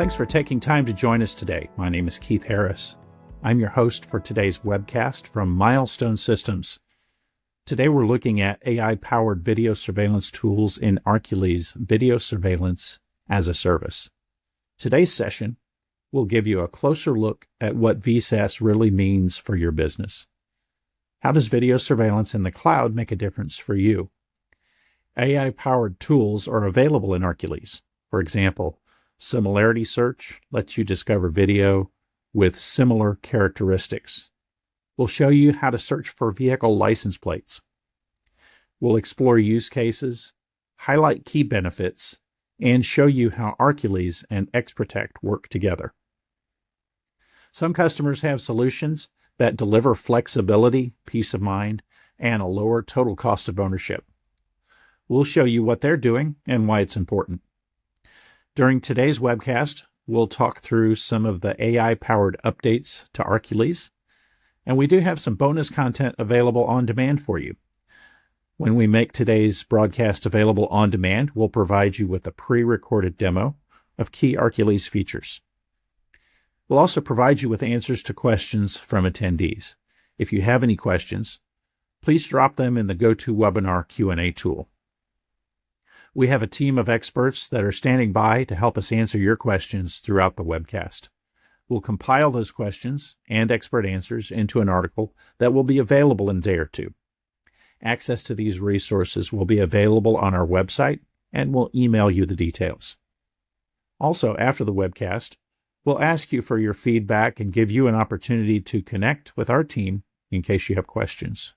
Thanks for taking time to join us today. My name is Keith Harris. I'm your host for today's webcast from Milestone Systems. Today we're looking at AI-powered video surveillance tools in Arcules Video Surveillance as a Service. Today's session will give you a closer look at what VSaaS really means for your business. How does video surveillance in the cloud make a difference for you? AI-powered tools are available in Arcules. For example, Similarity Search lets you discover video with similar characteristics. We'll show you how to search for vehicle license plates. We'll explore use cases, highlight key benefits, and show you how Arcules and XProtect work together. Some customers have solutions that deliver flexibility, peace of mind, and a lower total cost of ownership. We'll show you what they're doing and why it's important. During today's webcast, we'll talk through some of the AI-powered updates to Arcules, and we do have some bonus content available on demand for you. When we make today's broadcast available on demand, we'll provide you with a pre-recorded demo of key Arcules features. We'll also provide you with answers to questions from attendees. If you have any questions, please drop them in the GoToWebinar Q&A tool. We have a team of experts that are standing by to help us answer your questions throughout the webcast. We'll compile those questions and expert answers into an article that will be available in a day or two. Access to these resources will be available on our website, and we'll email you the details. Also, after the webcast, we'll ask you for your feedback and give you an opportunity to connect with our team in case you have questions.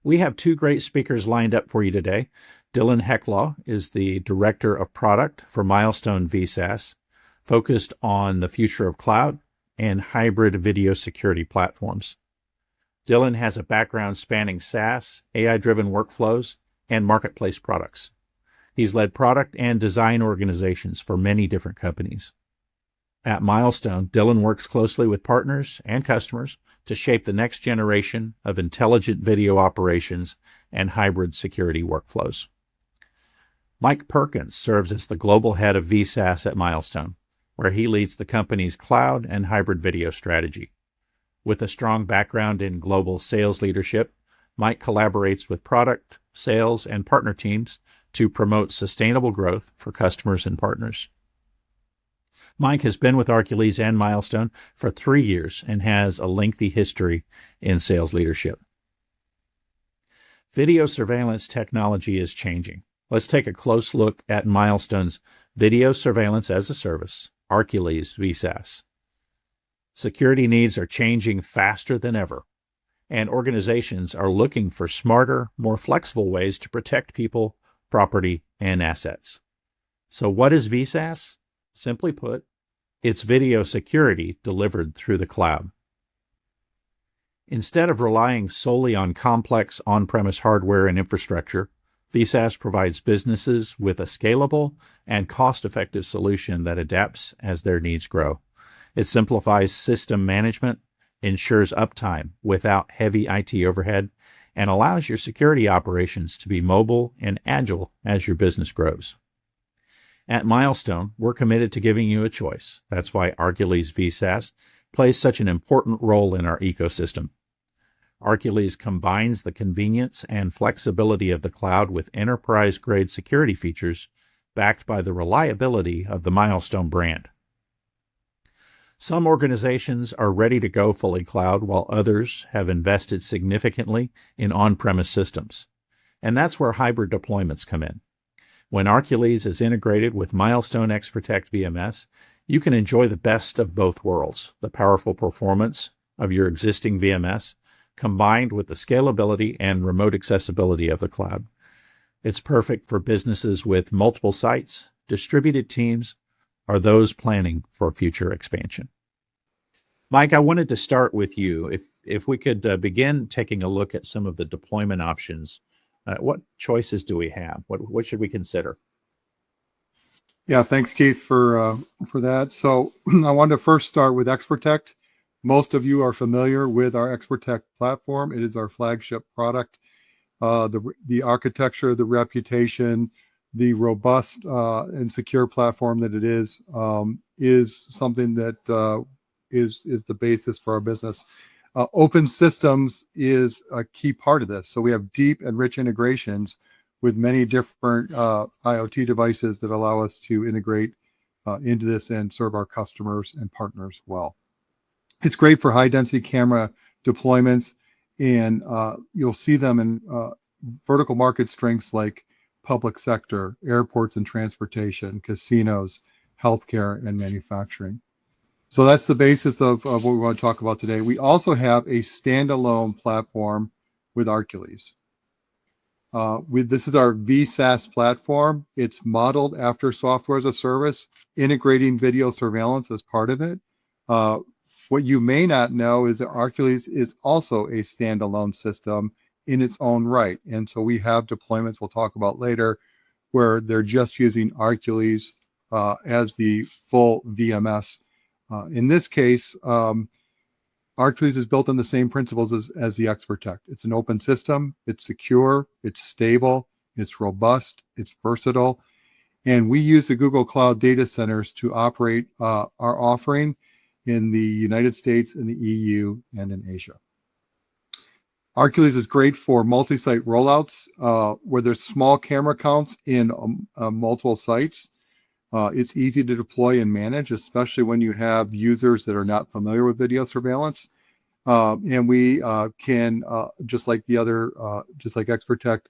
We have two great speakers lined up for you today. Dylan Hecklaw is the Director of Product for Milestone VSaaS, focused on the future of cloud and hybrid video security platforms. Dylan has a background spanning SaaS, AI-driven workflows, and marketplace products. He's led product and design organizations for many different companies. At Milestone, Dylan works closely with partners and customers to shape the next generation of intelligent video operations and hybrid security workflows. Mike Perkins serves as the global head of VSaaS at Milestone, where he leads the company's cloud and hybrid video strategy. With a strong background in global sales leadership, Mike collaborates with product, sales, and partner teams to promote sustainable growth for customers and partners. Mike has been with Arcules and Milestone for 3 years and has a lengthy history in sales leadership. Video surveillance technology is changing. Let's take a close look at Milestone's Video Surveillance as a Service, Arcules VSaaS. Security needs are changing faster than ever, and organizations are looking for smarter, more flexible ways to protect people, property, and assets. So what is VSaaS? Simply put, it's video security delivered through the cloud. Instead of relying solely on complex on-premise hardware and infrastructure, VSaaS provides businesses with a scalable and cost-effective solution that adapts as their needs grow. It simplifies system management, ensures uptime without heavy IT overhead, and allows your security operations to be mobile and agile as your business grows. At Milestone, we're committed to giving you a choice. That's why Arcules VSaaS plays such an important role in our ecosystem. Arcules combines the convenience and flexibility of the cloud with enterprise-grade security features backed by the reliability of the Milestone brand. Some organizations are ready to go fully cloud, while others have invested significantly in on-premise systems. And that's where hybrid deployments come in. When Arcules is integrated with Milestone XProtect VMS, you can enjoy the best of both worlds, the powerful performance of your existing VMS, combined with the scalability and remote accessibility of the cloud. It's perfect for businesses with multiple sites, distributed teams, or those planning for future expansion. Mike, I wanted to start with you. If we could begin taking a look at some of the deployment options, what choices do we have? What should we consider? Yeah, thanks, Keith, for that. So I wanted to first start with XProtect. Most of you are familiar with our XProtect platform. It is our flagship product. The architecture, the reputation, the robust and secure platform that it is something that is the basis for our business. Open systems is a key part of this. So we have deep and rich integrations with many different IoT devices that allow us to integrate into this and serve our customers and partners well. It's great for high density camera deployments, and you'll see them in vertical market strengths like public sector, airports and transportation, casinos, healthcare, and manufacturing. So that's the basis of what we want to talk about today. We also have a standalone platform with Arcules. This is our VSaaS platform. It's modeled after software as a service, integrating video surveillance as part of it. What you may not know is that Arcules is also a standalone system in its own right. And so we have deployments we'll talk about later where they're just using Arcules as the full VMS. In this case, Arcules is built on the same principles as the ExpertTech. It's an open system, it's secure, it's stable, it's robust, it's versatile. And we use the Google Cloud data centers to operate our offering in the United States, in the EU, and in Asia. Arcules is great for multi-site rollouts where there's small camera counts in multiple sites. It's easy to deploy and manage, especially when you have users that are not familiar with video surveillance. And we can, just like ExpertTech,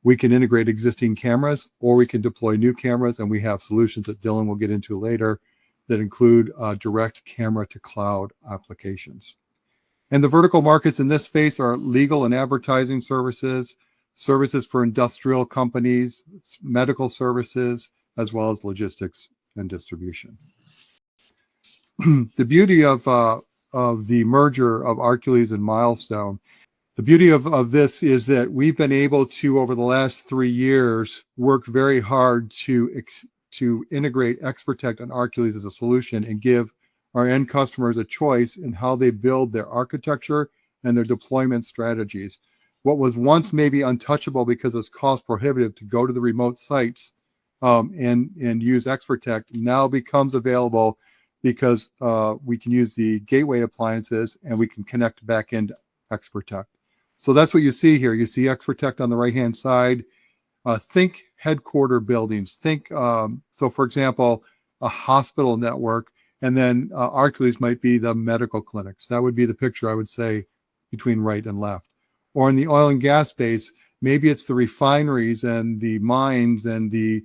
we can integrate existing cameras or we can deploy new cameras. And we have solutions that Dylan will get into later that include direct camera to cloud applications. And the vertical markets in this space are legal and advertising services, services for industrial companies, medical services, as well as logistics and distribution. The beauty of the merger of Arcules and Milestone, the beauty of this is that we've been able to, over the last 3 years, work very hard to integrate ExpertTech and Arcules as a solution and give our end customers a choice in how they build their architecture and their deployment strategies. What was once maybe untouchable because it's cost prohibitive to go to the remote sites and use ExpertTech now becomes available because we can use the gateway appliances and we can connect back into ExpertTech. So that's what you see here. You see ExpertTech on the right-hand side. Think headquarter buildings. Think, so for example, a hospital network, and then Arcules might be the medical clinics. That would be the picture I would say between right and left. Or in the oil and gas space, maybe it's the refineries and the mines and the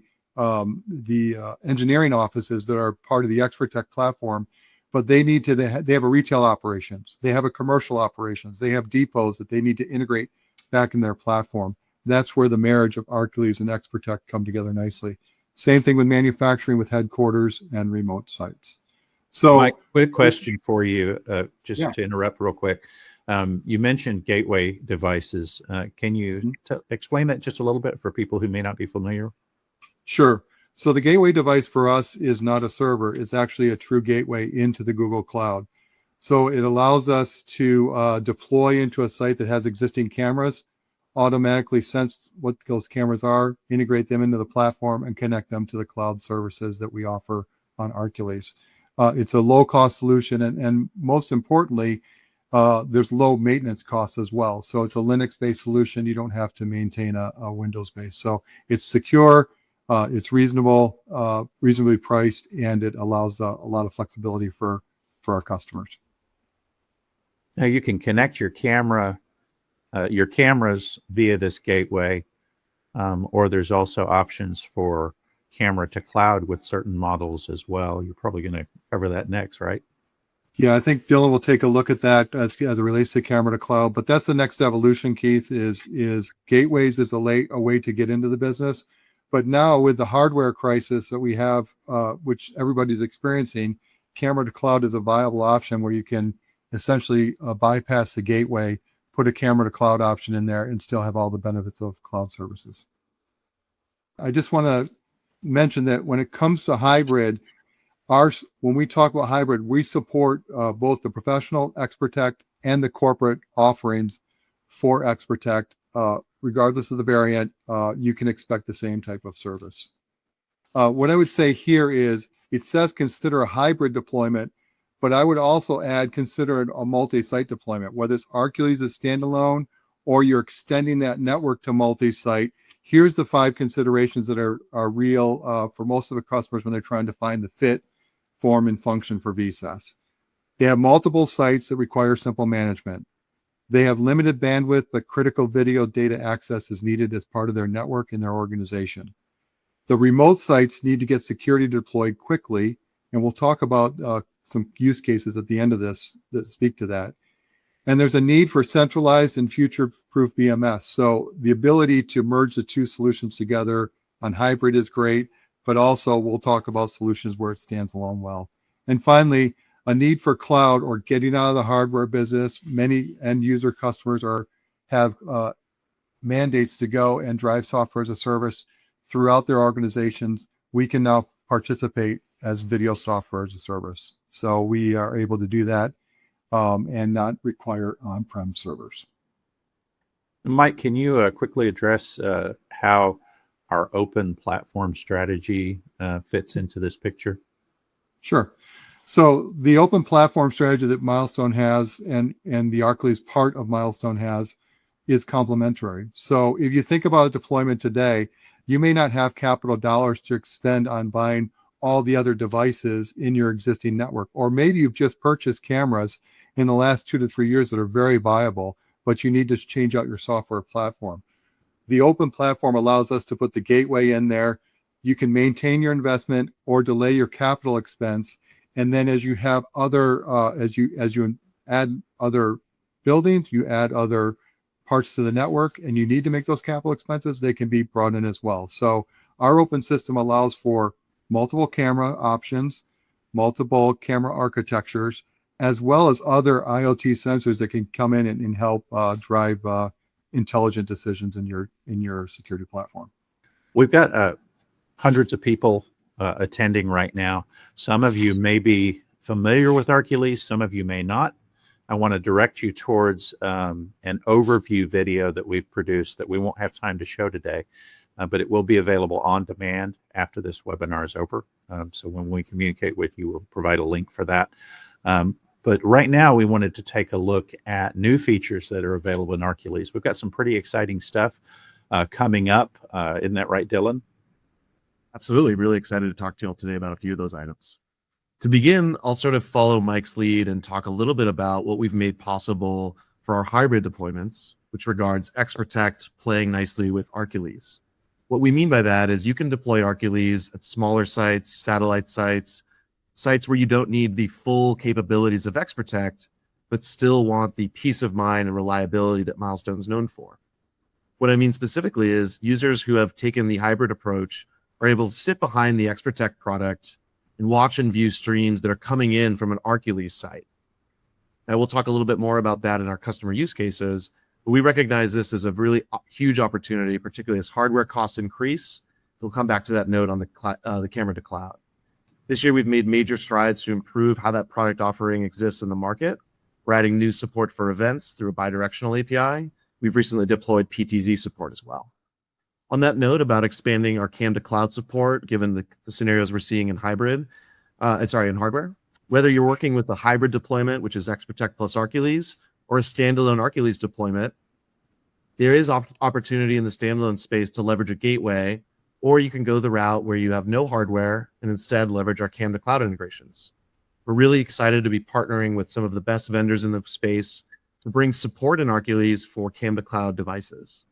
engineering offices that are part of the ExpertTech platform, but they have a retail operations, they have a commercial operations, they have depots that they need to integrate back in their platform. That's where the marriage of Arcules and ExpertTech come together nicely. Same thing with manufacturing with headquarters and remote sites. So, Mike, quick question for you, just to interrupt real quick. You mentioned gateway devices. Can you explain that just a little bit for people who may not be familiar? Sure. So the gateway device for us is not a server. It's actually a true gateway into the Google Cloud. So it allows us to deploy into a site that has existing cameras, automatically sense what those cameras are, integrate them into the platform, and connect them to the cloud services that we offer on Arcules. It's a low-cost solution, and most importantly, there's low maintenance costs as well. So it's a Linux-based solution. You don't have to maintain a Windows-based. So it's secure, it's reasonable, reasonably priced, and it allows a lot of flexibility for our customers. Now you can connect your cameras via this gateway, or there's also options for camera to cloud with certain models as well. You're probably going to cover that next, right? Yeah, I think Dylan will take a look at that as it relates to camera to cloud. But that's the next evolution, Keith, is gateways is a way to get into the business. But now with the hardware crisis that we have, which everybody's experiencing, camera to cloud is a viable option where you can essentially bypass the gateway, put a camera to cloud option in there, and still have all the benefits of cloud services. I just want to mention that when it comes to hybrid, when we talk about hybrid, we support both the professional ExpertTech and the corporate offerings for ExpertTech regardless of the variant, you can expect the same type of service. What I would say here is it says consider a hybrid deployment, but I would also add consider a multi-site deployment, whether it's Arcules as standalone or you're extending that network to multi-site. Here's the 5 considerations that are real for most of the customers when they're trying to find the fit, form, and function for VSaaS. They have multiple sites that require simple management. They have limited bandwidth, but critical video data access is needed as part of their network and their organization. The remote sites need to get security deployed quickly, and we'll talk about some use cases at the end of this that speak to that. And there's a need for centralized and future-proof BMS. So the ability to merge the 2 solutions together on hybrid is great, but also we'll talk about solutions where it stands alone well. And finally, a need for cloud or getting out of the hardware business. Many end user customers have mandates to go and drive software as a service throughout their organizations. We can now participate as video software as a service. So we are able to do that and not require on-prem servers. Mike, can you quickly address how our open platform strategy fits into this picture? Sure. So the open platform strategy that Milestone has and the Arcules part of Milestone has is complementary. So if you think about a deployment today, you may not have capital dollars to expend on buying all the other devices in your existing network. Or maybe you've just purchased cameras in the last 2 to 3 years that are very viable, but you need to change out your software platform. The open platform allows us to put the gateway in there. You can maintain your investment or delay your capital expense. And then as you have other, as you add other buildings, you add other parts to the network, and you need to make those capital expenses, they can be brought in as well. So our open system allows for multiple camera options, multiple camera architectures, as well as other IoT sensors that can come in and help drive intelligent decisions in your security platform. We've got hundreds of people attending right now. Some of you may be familiar with Arcules, some of you may not. I want to direct you towards an overview video that we've produced that we won't have time to show today, but it will be available on demand after this webinar is over. So when we communicate with you, we'll provide a link for that. But right now, we wanted to take a look at new features that are available in Arcules. We've got some pretty exciting stuff coming up. Isn't that right, Dylan? Absolutely. Really excited to talk to you all today about a few of those items. To begin, I'll sort of follow Mike's lead and talk a little bit about what we've made possible for our hybrid deployments, which regards XProtect playing nicely with Arcules. What we mean by that is you can deploy Arcules at smaller sites, satellite sites, sites where you don't need the full capabilities of XProtect, but still want the peace of mind and reliability that Milestone is known for. What I mean specifically is users who have taken the hybrid approach are able to sit behind the XProtect product and watch and view streams that are coming in from an Arcules site. Now, we'll talk a little bit more about that in our customer use cases, but we recognize this as a really huge opportunity, particularly as hardware costs increase. We'll come back to that note on the camera to cloud. This year, we've made major strides to improve how that product offering exists in the market. We're adding new support for events through a bidirectional API. We've recently deployed PTZ support as well. On that note about expanding our cam to cloud support, given the scenarios we're seeing in hardware, whether you're working with a hybrid deployment, which is XProtect plus Arcules, or a standalone Arcules deployment, there is opportunity in the standalone space to leverage a gateway, or you can go the route where you have no hardware and instead leverage our cam to cloud integrations. We're really excited to be partnering with some of the best vendors in the space to bring support in Arcules for cam to cloud devices.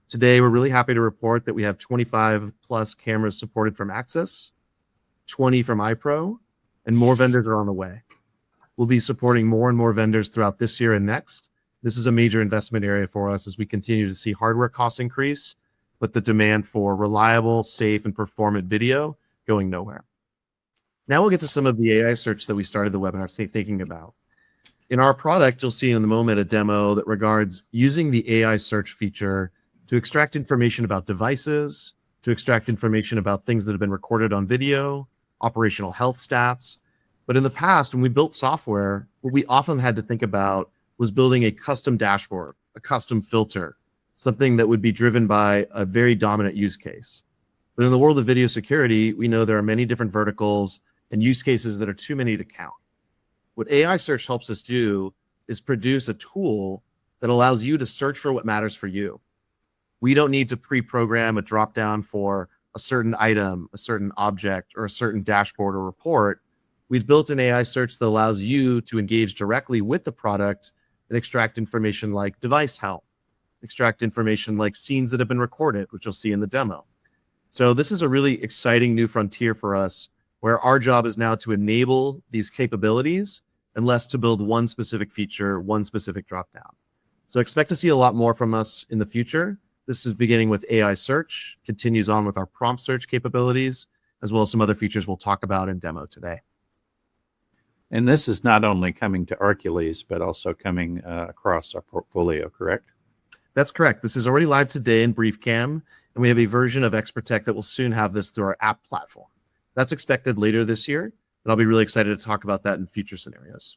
Today, we're really happy to report that we have 25 plus cameras supported from Axis, 20 from iPro, and more vendors are on the way. We'll be supporting more and more vendors throughout this year and next. This is a major investment area for us as we continue to see hardware costs increase, but the demand for reliable, safe, and performant video going nowhere. Now we'll get to some of the AI search that we started the webinar thinking about. In our product, you'll see in the moment a demo that regards using the AI search feature to extract information about devices, to extract information about things that have been recorded on video, operational health stats. But in the past, when we built software, what we often had to think about was building a custom dashboard, a custom filter, something that would be driven by a very dominant use case. But in the world of video security, we know there are many different verticals and use cases that are too many to count. What AI search helps us do is produce a tool that allows you to search for what matters for you. We don't need to pre-program a drop-down for a certain item, a certain object, or a certain dashboard or report. We've built an AI search that allows you to engage directly with the product and extract information like device health, extract information like scenes that have been recorded, which you'll see in the demo. So this is a really exciting new frontier for us, where our job is now to enable these capabilities and less to build one specific feature, one specific dropdown. So expect to see a lot more from us in the future. This is beginning with AI search, continues on with our prompt search capabilities, as well as some other features we'll talk about in demo today. And this is not only coming to Arcules, but also coming across our portfolio, correct? That's correct. This is already live today in BriefCam, and we have a version of ExpertTech that will soon have this through our app platform. That's expected later this year, and I'll be really excited to talk about that in future scenarios.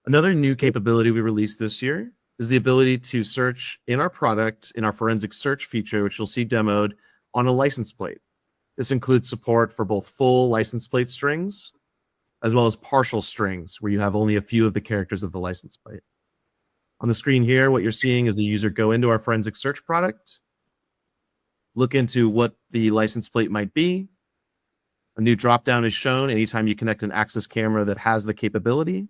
Another new capability we released this year is the ability to search in our product, in our forensic search feature, which you'll see demoed, on a license plate. This includes support for both full license plate strings, as well as partial strings, where you have only a few of the characters of the license plate. On the screen here, what you're seeing is the user go into our forensic search product, look into what the license plate might be. A new dropdown is shown anytime you connect an access camera that has the capability.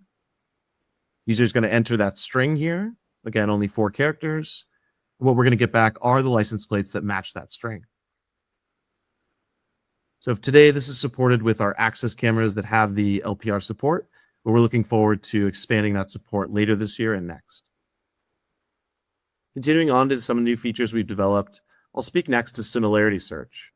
User is going to enter that string here. Again, only 4 characters. What we're going to get back are the license plates that match that string. So if today this is supported with our access cameras that have the LPR support, but we're looking forward to expanding that support later this year and next. Continuing on to some of the new features we've developed, I'll speak next to similarity search.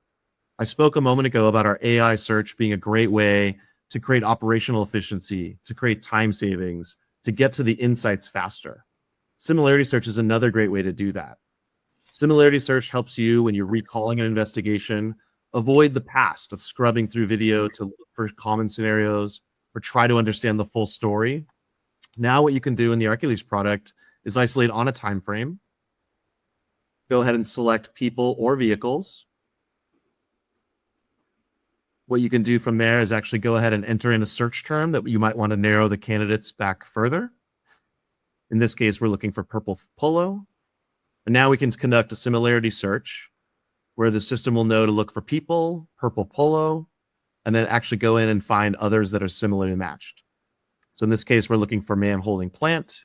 I spoke a moment ago about our AI search being a great way to create operational efficiency, to create time savings, to get to the insights faster. Similarity search is another great way to do that. Similarity search helps you, when you're recalling an investigation, avoid the past of scrubbing through video to look for common scenarios or try to understand the full story. Now what you can do in the Arcules product is isolate on a time frame, go ahead and select people or vehicles. What you can do from there is actually go ahead and enter in a search term that you might want to narrow the candidates back further. In this case, we're looking for purple polo. And now we can conduct a similarity search where the system will know to look for people, purple polo, and then actually go in and find others that are similarly matched. So in this case, we're looking for man holding plant.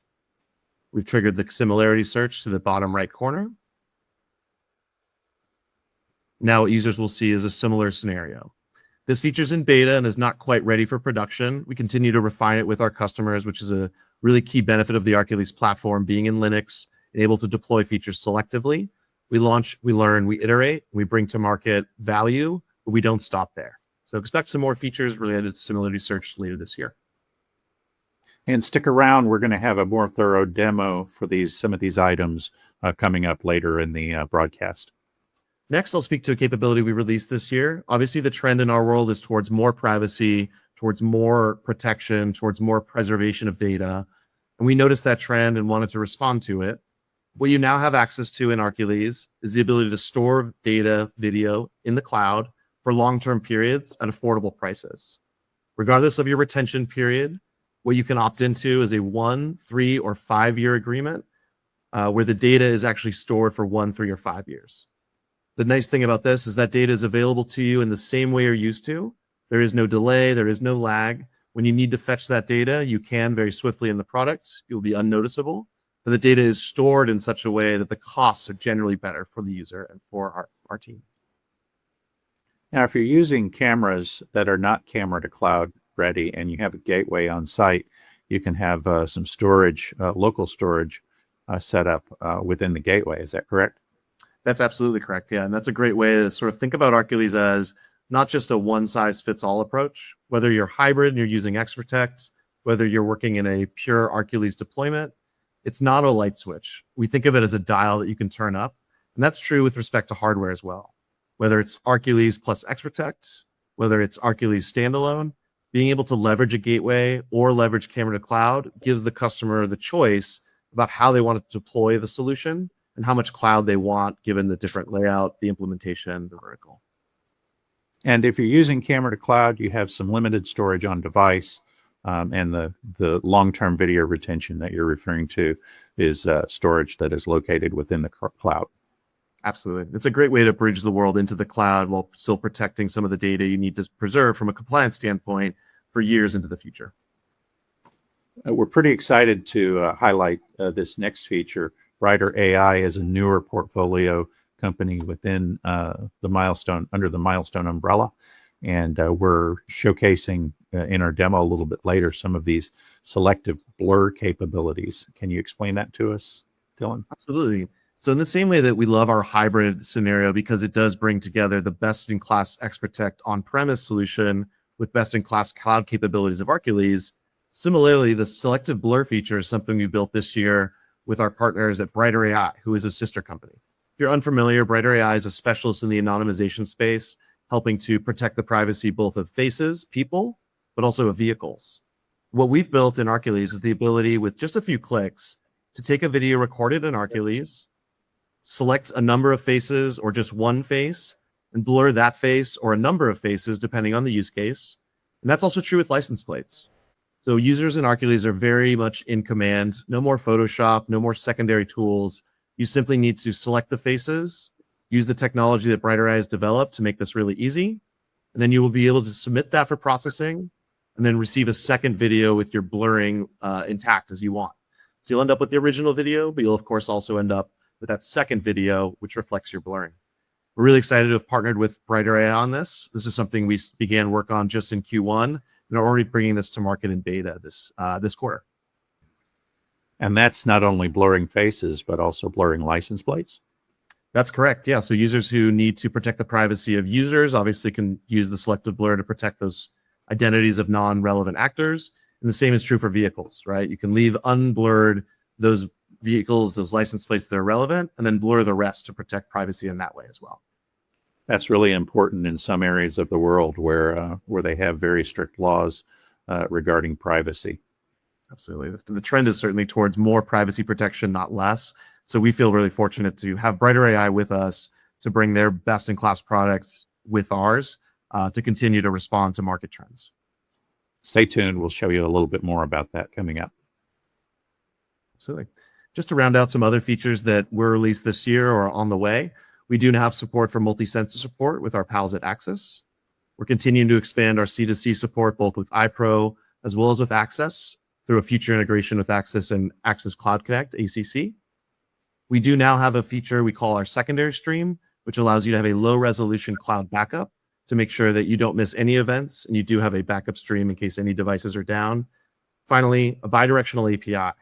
We've triggered the similarity search to the bottom right corner. Now what users will see is a similar scenario. This feature's in beta and is not quite ready for production. We continue to refine it with our customers, which is a really key benefit of the Arcules platform, being in Linux and able to deploy features selectively. We launch, we learn, we iterate, we bring to market value, but we don't stop there. So expect some more features related to similarity search later this year. And stick around. We're going to have a more thorough demo for some of these items coming up later in the broadcast. Next, I'll speak to a capability we released this year. Obviously, the trend in our world is towards more privacy, towards more protection, towards more preservation of data. And we noticed that trend and wanted to respond to it. What you now have access to in Arcules is the ability to store data, video in the cloud for long-term periods at affordable prices. Regardless of your retention period, what you can opt into is a 1, 3, or 5-year agreement where the data is actually stored for 1, 3, or 5 years. The nice thing about this is that data is available to you in the same way you're used to. There is no delay, there is no lag. When you need to fetch that data, you can very swiftly in the product. It will be unnoticeable. But the data is stored in such a way that the costs are generally better for the user and for our team. Now, if you're using cameras that are not camera to cloud ready and you have a gateway on site, you can have some storage, local storage set up within the gateway. Is that correct? That's absolutely correct. Yeah. And that's a great way to sort of think about Arcules as not just a one-size-fits-all approach. Whether you're hybrid and you're using ExpertTech, whether you're working in a pure Arcules deployment, it's not a light switch. We think of it as a dial that you can turn up. And that's true with respect to hardware as well. Whether it's Arcules plus ExpertTech, whether it's Arcules standalone, being able to leverage a gateway or leverage camera to cloud gives the customer the choice about how they want to deploy the solution and how much cloud they want given the different layout, the implementation, the vertical. And if you're using camera to cloud, you have some limited storage on device, and the long-term video retention that you're referring to is storage that is located within the cloud. Absolutely. It's a great way to bridge the world into the cloud while still protecting some of the data you need to preserve from a compliance standpoint for years into the future. We're pretty excited to highlight this next feature. Brighter AI is a newer portfolio company within the Milestone, under the Milestone umbrella. And we're showcasing in our demo a little bit later some of these selective blur capabilities. Can you explain that to us, Dylan? Absolutely. So in the same way that we love our hybrid scenario because it does bring together the best-in-class XProtect on-premise solution with best-in-class cloud capabilities of Arcules, similarly, the selective blur feature is something we built this year with our partners at Brighter AI, who is a sister company. If you're unfamiliar, Brighter AI is a specialist in the anonymization space, helping to protect the privacy both of faces, people, but also of vehicles. What we've built in Arcules is the ability with just a few clicks to take a video recorded in Arcules, select a number of faces or just one face, and blur that face or a number of faces depending on the use case. And that's also true with license plates. So users in Arcules are very much in command. No more Photoshop, no more secondary tools. You simply need to select the faces, use the technology that Brighter AI has developed to make this really easy, and then you will be able to submit that for processing and then receive a second video with your blurring intact as you want. So you'll end up with the original video, but you'll of course also end up with that second video, which reflects your blurring. We're really excited to have partnered with Brighter AI on this. This is something we began work on just in Q1, and are already bringing this to market in beta this quarter. And that's not only blurring faces, but also blurring license plates? That's correct. Yeah. So users who need to protect the privacy of users obviously can use the selective blur to protect those identities of non-relevant actors. And the same is true for vehicles, right? You can leave unblurred those vehicles, those license plates that are relevant, and then blur the rest to protect privacy in that way as well. That's really important in some areas of the world where they have very strict laws regarding privacy. Absolutely. The trend is certainly towards more privacy protection, not less. So we feel really fortunate to have Brighter AI with us to bring their best-in-class products with ours to continue to respond to market trends. Stay tuned. We'll show you a little bit more about that coming up. Absolutely. Just to round out some other features that were released this year or on the way, we do now have support for multi-sensor support with our pals at Access. We're continuing to expand our C2C support both with iPro as well as with Access through a future integration with Access and Access Cloud Connect, ACC. We do now have a feature we call our secondary stream, which allows you to have a low resolution cloud backup to make sure that you don't miss any events and you do have a backup stream in case any devices are down. Finally, a bidirectional API.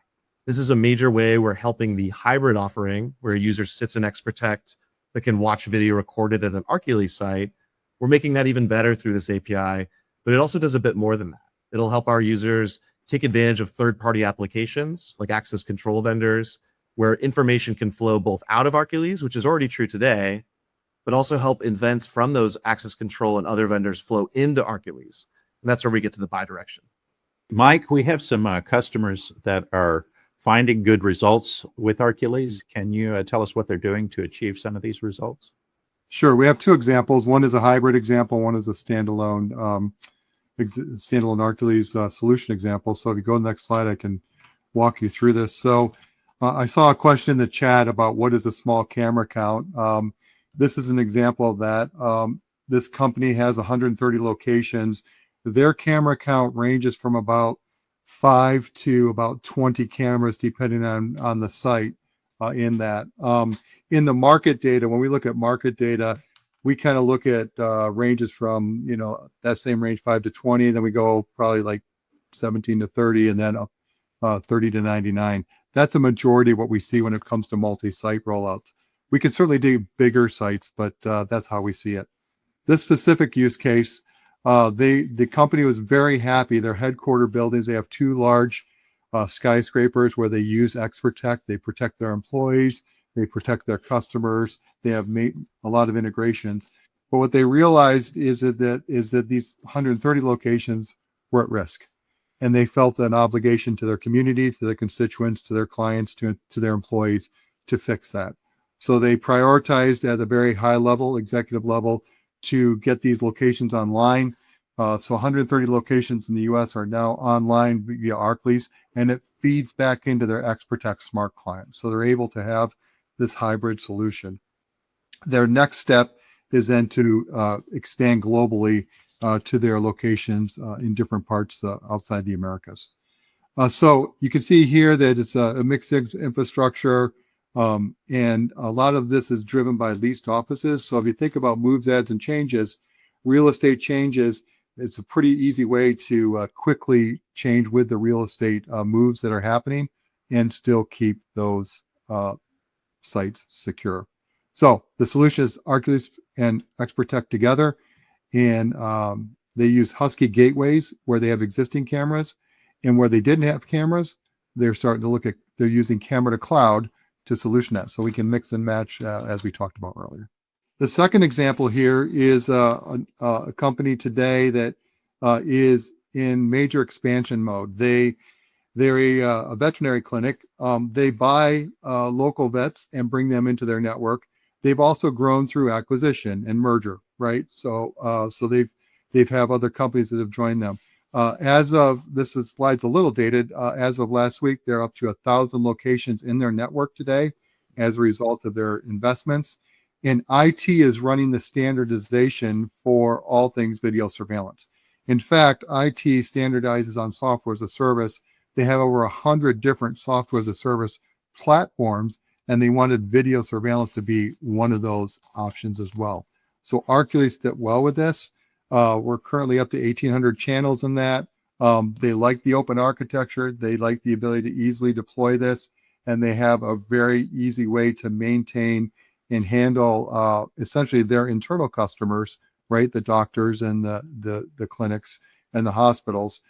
This is a major way we're helping the hybrid offering where a user sits in XProtect that can watch video recorded at an Arcules site. We're making that even better through this API, but it also does a bit more than that. It'll help our users take advantage of third-party applications like access control vendors, where information can flow both out of Arcules, which is already true today, but also help events from those access control and other vendors flow into Arcules. And that's where we get to the bidirection. Mike, we have some customers that are finding good results with Arcules. Can you tell us what they're doing to achieve some of these results? Sure. We have two examples. One is a hybrid example. One is a standalone Arcules solution example. So if you go to the next slide, I can walk you through this. So I saw a question in the chat about what is a small camera count. This is an example of that. This company has 130 locations. Their camera count ranges from about 5 to about 20 cameras, depending on the site in that. In the market data, when we look at market data, we kind of look at ranges from, that same range, 5 to 20, then we go probably like 17 to 30, and then 30 to 99. That's a majority of what we see when it comes to multi-site rollouts. We can certainly do bigger sites, but that's how we see it. This specific use case, the company was very happy. Their headquarter buildings, they have 2 large skyscrapers where they use XProtect. They protect their employees. They protect their customers. They have made a lot of integrations. But what they realized is that these 130 locations were at risk. And they felt an obligation to their community, to their constituents, to their clients, to their employees to fix that. So they prioritized at a very high level, executive level, to get these locations online. So 130 locations in the US are now online via Arcules, and it feeds back into their XProtect Smart Client. So they're able to have this hybrid solution. Their next step is then to expand globally to their locations in different parts outside the Americas. So you can see here that it's a mixed infrastructure, and a lot of this is driven by leased offices. So if you think about moves, adds, and changes, real estate changes, it's a pretty easy way to quickly change with the real estate moves that are happening and still keep those sites secure. So the solution is Arcules and XProtect together, and they use Husky gateways where they have existing cameras, and where they didn't have cameras, they're starting to look at, they're using camera to cloud to solution that. So we can mix and match as we talked about earlier. The second example here is a company today that is in major expansion mode. They're a veterinary clinic. They buy local vets and bring them into their network. They've also grown through acquisition and merger, right? So they've have other companies that have joined them. As of, slide's a little dated, as of last week, they're up to 1,000 locations in their network today as a result of their investments. And IT is running the standardization for all things video surveillance. In fact, IT standardizes on software as a service. They have over 100 different software as a service platforms, and they wanted video surveillance to be one of those options as well. So Arcules fit well with this. We're currently up to 1,800 channels in that. They like the open architecture. They like the ability to easily deploy this, and they have a very easy way to maintain and handle essentially their internal customers, right? The doctors and the clinics and the hospitals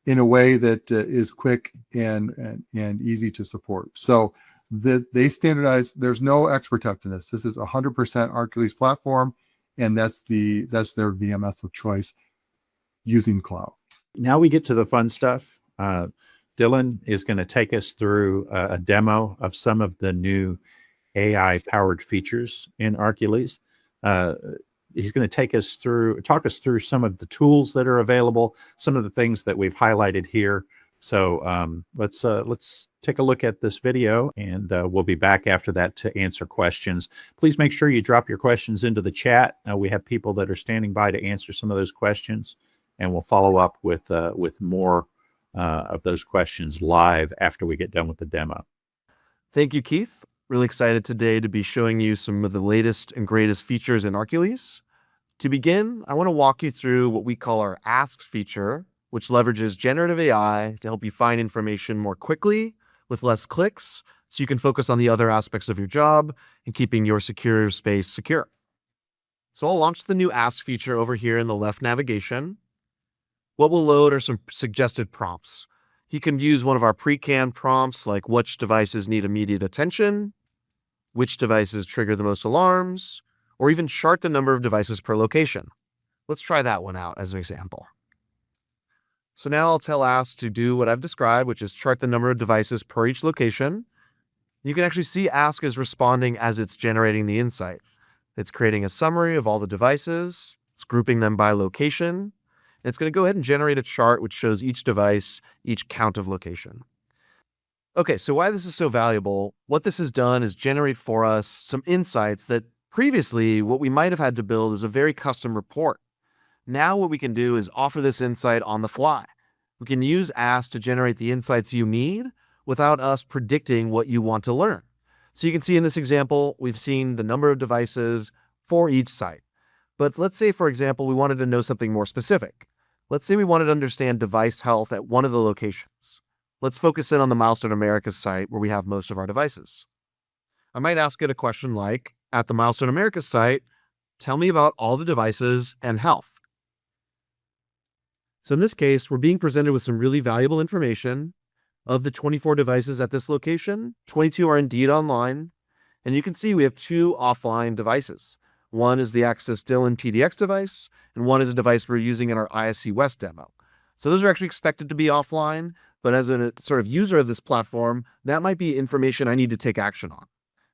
in a way that is quick and easy to support. So they standardize. There's no XProtect in this. This is 100% Arcules platform, and that's their VMS of choice using cloud. Now we get to the fun stuff. Dylan is going to take us through a demo of some of the new AI-powered features in Arcules. He's going to talk us through some of the tools that are available, some of the things that we've highlighted here. So let's take a look at this video, and we'll be back after that to answer questions. Please make sure you drop your questions into the chat. We have people that are standing by to answer some of those questions, and we'll follow up with more of those questions live after we get done with the demo. Thank you, Keith. Really excited today to be showing you some of the latest and greatest features in Arcules. To begin, I want to walk you through what we call our Ask feature, which leverages generative AI to help you find information more quickly with less clicks, so you can focus on the other aspects of your job and keeping your secure space secure. So I'll launch the new Ask feature over here in the left navigation. What we'll load are some suggested prompts. You can use one of our pre-canned prompts, like which devices need immediate attention, which devices trigger the most alarms, or even chart the number of devices per location. Let's try that one out as an example. So now I'll tell Ask to do what I've described, which is chart the number of devices per each location. You can actually see Ask is responding as it's generating the insight. It's creating a summary of all the devices, it's grouping them by location, and it's going to go ahead and generate a chart which shows each device, each count of location. Okay, so why this is so valuable, what this has done is generate for us some insights that previously what we might have had to build is a very custom report. Now what we can do is offer this insight on the fly. We can use Ask to generate the insights you need without us predicting what you want to learn. So you can see in this example, we've seen the number of devices for each site. But let's say, for example, we wanted to know something more specific. Let's say we wanted to understand device health at one of the locations. Let's focus in on the Milestone Americas site where we have most of our devices. I might ask it a question like, at the Milestone Americas site, tell me about all the devices and health. So in this case, we're being presented with some really valuable information. Of the 24 devices at this location, 22 are indeed online. And you can see we have 2 offline devices. One is the Access Dylan PDX device, and one is a device we're using in our ISC West demo. So those are actually expected to be offline, but as a sort of user of this platform, that might be information I need to take action on.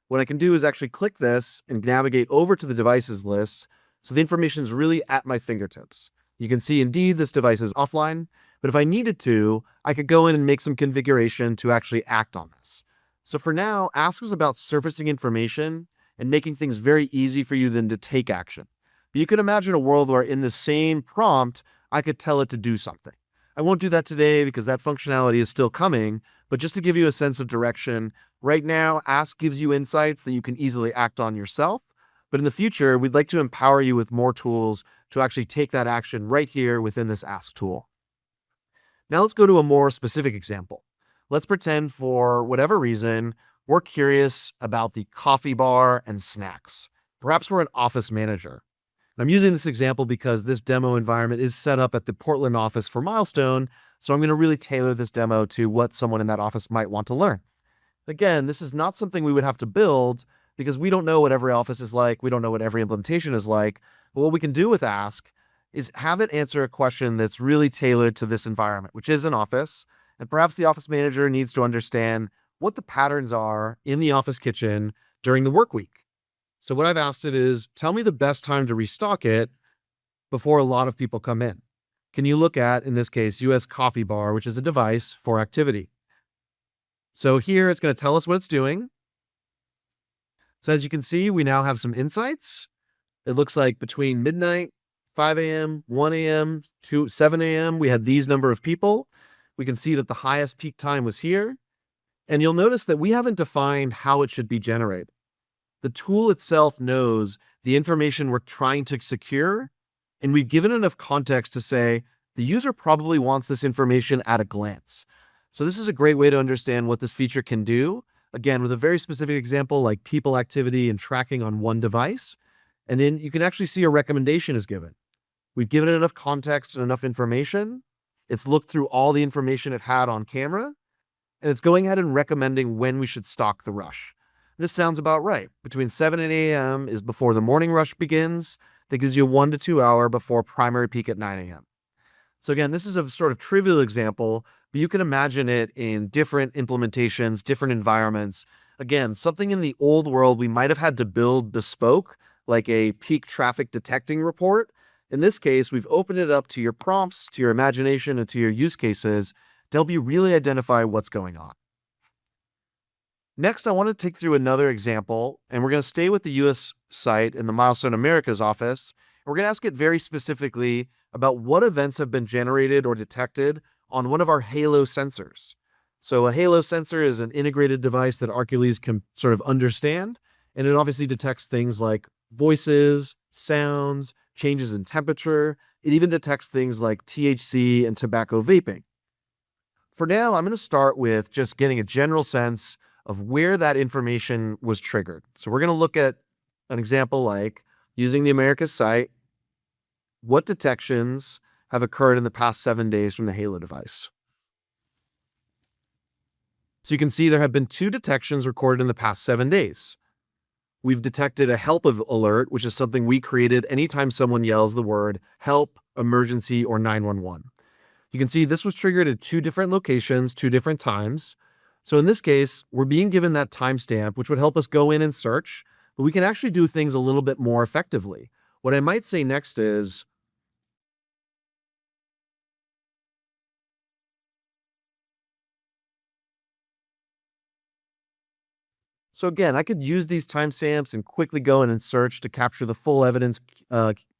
what I can do is actually click this and navigate over to the devices list. So the information is really at my fingertips. You can see indeed this device is offline, but if I needed to, I could go in and make some configuration to actually act on this. So for now, Ask is about surfacing information and making things very easy for you then to take action. But you can imagine a world where in the same prompt, I could tell it to do something. I won't do that today because that functionality is still coming, but just to give you a sense of direction, right now, Ask gives you insights that you can easily act on yourself. But in the future, we'd like to empower you with more tools to actually take that action right here within this Ask tool. Now let's go to a more specific example. Let's pretend for whatever reason, we're curious about the coffee bar and snacks. Perhaps we're an office manager. And I'm using this example because this demo environment is set up at the Portland office for Milestone, so I'm going to really tailor this demo to what someone in that office might want to learn. Again, this is not something we would have to build because we don't know what every office is like. We don't know what every implementation is like. But what we can do with Ask is have it answer a question that's really tailored to this environment, which is an office. And perhaps the office manager needs to understand what the patterns are in the office kitchen during the work week. So what I've asked it is, tell me the best time to restock it before a lot of people come in. Can you look at, in this case, US Coffee Bar, which is a device for activity. So here it's going to tell us what it's doing. So as you can see, we now have some insights. It looks like between midnight, 5 a.m., 1 a.m., to 7 a.m., we had these number of people. We can see that the highest peak time was here. And you'll notice that we haven't defined how it should be generated. The tool itself knows the information we're trying to secure, and we've given enough context to say the user probably wants this information at a glance. So this is a great way to understand what this feature can do. Again, with a very specific example like people activity and tracking on one device. And then you can actually see a recommendation is given. We've given it enough context and enough information. It's looked through all the information it had on camera, and it's going ahead and recommending when we should stock the rush. This sounds about right. Between 7 and 8 a.m. is before the morning rush begins. That gives you 1 to 2 hours before primary peak at 9 a.m. So again, this is a sort of trivial example, but you can imagine it in different implementations, different environments. Again, something in the old world we might have had to build bespoke, like a peak traffic detecting report. In this case, we've opened it up to your prompts, to your imagination, and to your use cases to help you really identify what's going on. Next, I want to take through another example, and we're going to stay with the US site in the Milestone Americas office. We're going to ask it very specifically about what events have been generated or detected on one of our Halo sensors. So a Halo sensor is an integrated device that Arcules can sort of understand, and it obviously detects things like voices, sounds, changes in temperature. It even detects things like THC and tobacco vaping. For now, I'm going to start with just getting a general sense of where that information was triggered. So we're going to look at an example like using the Americas site, what detections have occurred in the past 7 days from the Halo device. So you can see there have been 2 detections recorded in the past 7 days. We've detected a help alert, which is something we created anytime someone yells the word help, emergency, or 911. You can see this was triggered at 2 different locations, 2 different times. So in this case, we're being given that timestamp, which would help us go in and search, but we can actually do things a little bit more effectively. What I might say next is, so again, I could use these timestamps and quickly go in and search to capture the full evidence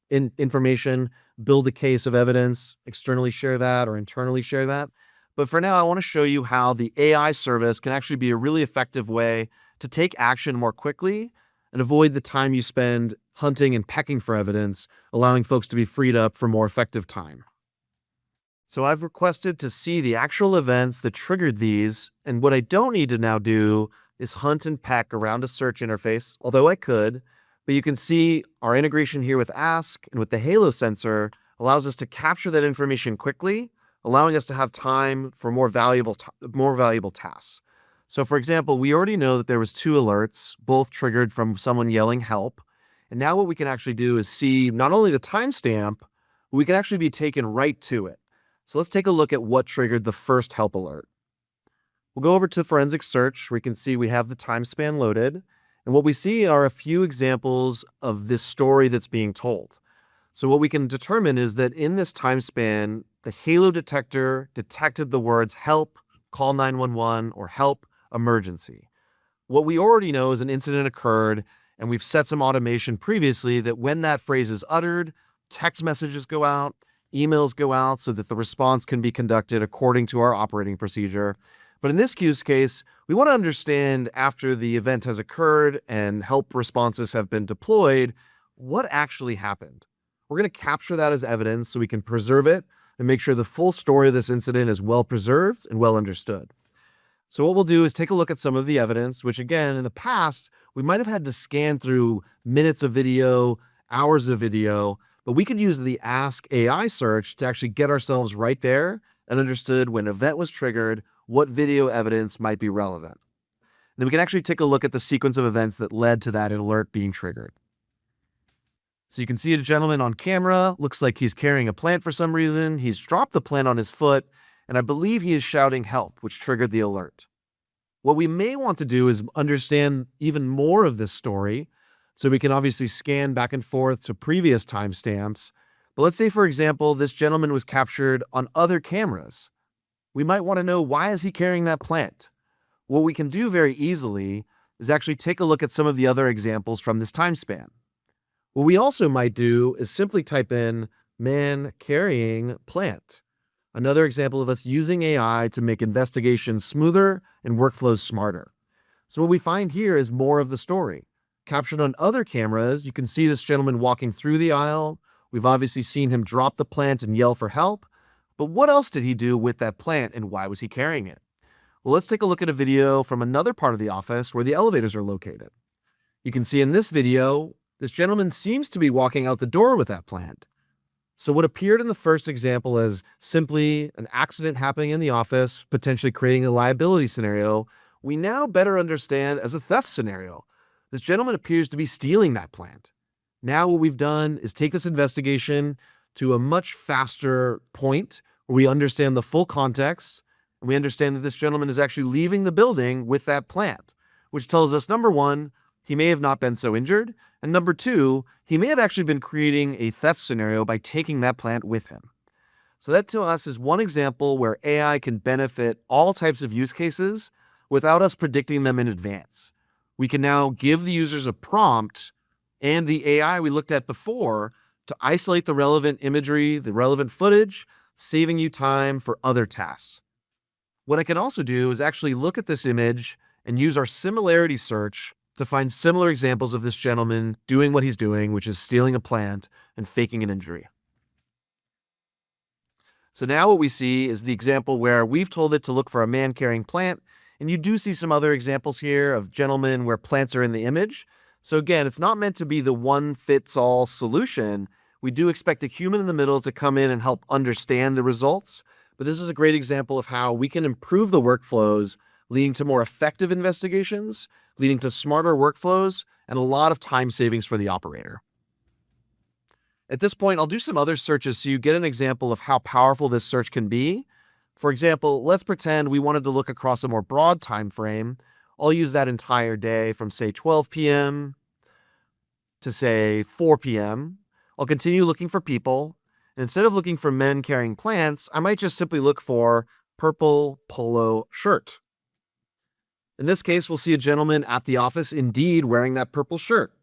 information, build a case of evidence, externally share that or internally share that. But for now, I want to show you how the AI service can actually be a really effective way to take action more quickly and avoid the time you spend hunting and pecking for evidence, allowing folks to be freed up for more effective time. So I've requested to see the actual events that triggered these, and what I don't need to now do is hunt and peck around a search interface, although I could, but you can see our integration here with Ask and with the Halo sensor allows us to capture that information quickly, allowing us to have time for more valuable tasks. So for example, we already know that there was 2 alerts, both triggered from someone yelling help. And now what we can actually do is see not only the timestamp, but we can actually be taken right to it. So let's take a look at what triggered the first help alert. We'll go over to forensic search where we can see we have the time span loaded. And And what we see are a few examples of this story that's being told. So what we can determine is that in this time span, the halo detector detected the words help, call 911, or help, emergency. What we already know is an incident occurred, and we've set some automation previously that when that phrase is uttered, text messages go out, emails go out so that the response can be conducted according to our operating procedure. But in this use case, we want to understand after the event has occurred and help responses have been deployed, what actually happened. We're going to capture that as evidence so we can preserve it and make sure the full story of this incident is well preserved and well understood. So what we'll do is take a look at some of the evidence, which again, in the past, we might have had to scan through minutes of video, hours of video, but we could use the Ask AI search to actually get ourselves right there and understood when an event was triggered, what video evidence might be relevant. And then we can actually take a look at the sequence of events that led to that alert being triggered. So you can see a gentleman on camera, looks like he's carrying a plant for some reason. He's dropped the plant on his foot, and I believe he is shouting help, which triggered the alert. What we may want to do is understand even more of this story, so we can obviously scan back and forth to previous timestamps. But let's say, for example, this gentleman was captured on other cameras. We might want to know, why is he carrying that plant? What we can do very easily is actually take a look at some of the other examples from this time span. What we also might do is simply type in man carrying plant. Another example of us using AI to make investigations smoother and workflows smarter. So what we find here is more of the story. Captured on other cameras, you can see this gentleman walking through the aisle. We've obviously seen him drop the plant and yell for help. But what else did he do with that plant, and why was he carrying it? Well, let's take a look at a video from another part of the office where the elevators are located. You can see in this video, this gentleman seems to be walking out the door with that plant. So what appeared in the first example as simply an accident happening in the office, potentially creating a liability scenario, we now better understand as a theft scenario. This gentleman appears to be stealing that plant. Now what we've done is take this investigation to a much faster point where we understand the full context, and we understand that this gentleman is actually leaving the building with that plant, which tells us, number one, he may have not been so injured, and number two, he may have actually been creating a theft scenario by taking that plant with him. So that to us is one example where AI can benefit all types of use cases without us predicting them in advance. We can now give the users a prompt and the AI we looked at before to isolate the relevant imagery, the relevant footage, saving you time for other tasks. What I can also do is actually look at this image and use our similarity search to find similar examples of this gentleman doing what he's doing, which is stealing a plant and faking an injury. So now what we see is the example where we've told it to look for a man carrying plant, and you do see some other examples here of gentlemen where plants are in the image. So again, it's not meant to be the one-fits-all solution. We do expect a human in the middle to come in and help understand the results, but this is a great example of how we can improve the workflows, leading to more effective investigations, leading to smarter workflows, and a lot of time savings for the operator. At this point, I'll do some other searches so you get an example of how powerful this search can be. For example, let's pretend we wanted to look across a more broad time frame. I'll use that entire day from, say, 12 p.m. to, say, 4 p.m. I'll continue looking for people. And instead of looking for men carrying plants, I might just simply look for purple polo shirt. In this case, we'll see a gentleman at the office indeed wearing that purple shirt.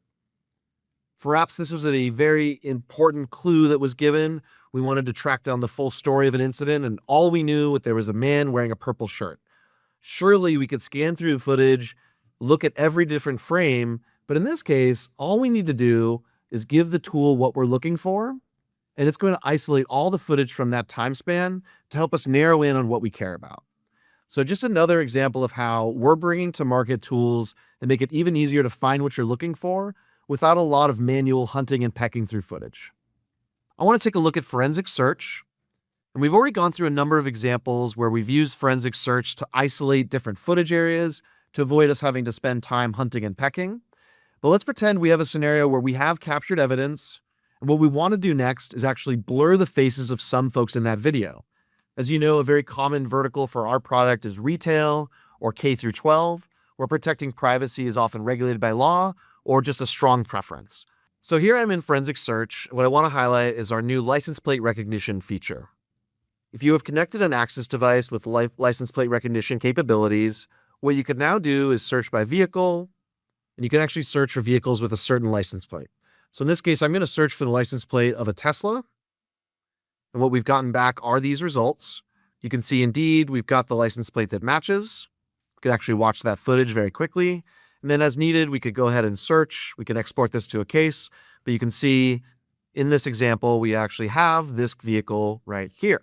Perhaps this was a very important clue that was given. We wanted to track down the full story of an incident, and all we knew was there was a man wearing a purple shirt. Surely we could scan through footage, look at every different frame, but in this case, all we need to do is give the tool what we're looking for, and it's going to isolate all the footage from that time span to help us narrow in on what we care about. So just another example of how we're bringing to market tools that make it even easier to find what you're looking for without a lot of manual hunting and pecking through footage. I want to take a look at forensic search. And we've already gone through a number of examples where we've used forensic search to isolate different footage areas to avoid us having to spend time hunting and pecking. But let's pretend we have a scenario where we have captured evidence, and what we want to do next is actually blur the faces of some folks in that video. As you know, a very common vertical for our product is retail or K through 12. where protecting privacy is often regulated by law or just a strong preference. So here I'm in forensic search. What I want to highlight is our new license plate recognition feature. If you have connected an access device with license plate recognition capabilities, what you can now do is search by vehicle, and you can actually search for vehicles with a certain license plate. So in this case, I'm going to search for the license plate of a Tesla. And what we've gotten back are these results. You can see indeed we've got the license plate that matches. We can actually watch that footage very quickly. And then as needed, we could go ahead and search. We can export this to a case. But you can see in this example, we actually have this vehicle right here.